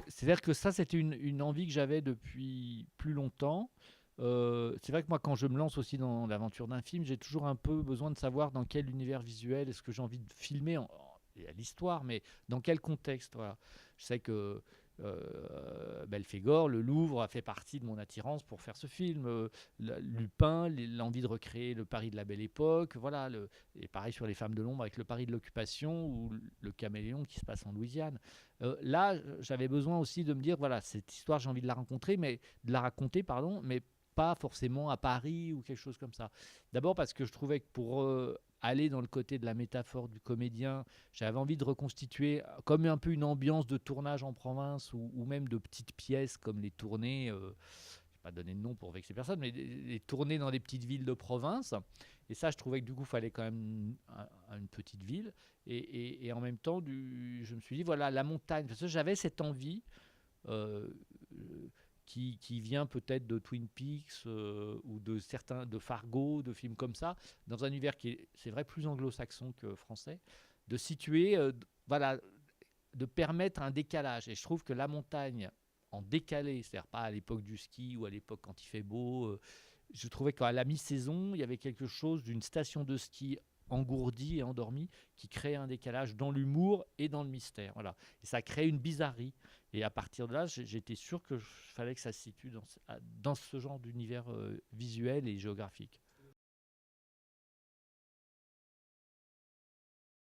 C'est-à-dire que ça, c'était une envie que j'avais depuis plus longtemps. C'est vrai que moi, quand je me lance aussi dans l'aventure d'un film, j'ai toujours un peu besoin de savoir dans quel univers visuel est-ce que j'ai envie de filmer, il y a l'histoire, mais dans quel contexte. Voilà. Je sais que Belphégor, le Louvre, a fait partie de mon attirance pour faire ce film. Lupin, l'envie de recréer le Paris de la Belle Époque, voilà. Et pareil sur Les Femmes de l'ombre avec le Paris de l'occupation ou le Caméléon qui se passe en Louisiane. Là, j'avais besoin aussi de me dire, voilà, cette histoire, j'ai envie de la raconter, pardon, mais pas forcément à Paris ou quelque chose comme ça. D'abord parce que je trouvais que pour aller dans le côté de la métaphore du comédien, j'avais envie de reconstituer comme un peu une ambiance de tournage en province ou même de petites pièces comme les tournées. Je ne vais pas donner de nom pour vexer personne, mais les tournées dans des petites villes de province. Et ça, je trouvais que du coup, il fallait quand même une petite ville. Et en même temps, je me suis dit, voilà, la montagne. Parce que j'avais cette envie euh, qui vient peut-être de Twin Peaks ou de certains de Fargo, de films comme ça, dans un univers qui est, c'est vrai, plus anglo-saxon que français, de situer, voilà, de permettre un décalage. Et je trouve que la montagne en décalé, c'est-à-dire pas à l'époque du ski ou à l'époque quand il fait beau, je trouvais qu'à la mi-saison, il y avait quelque chose d'une station de ski engourdie et endormie qui crée un décalage dans l'humour et dans le mystère. Voilà. Et ça crée une bizarrerie. Et à partir de là, j'étais sûr que fallait que ça se situe dans ce genre d'univers visuel et géographique.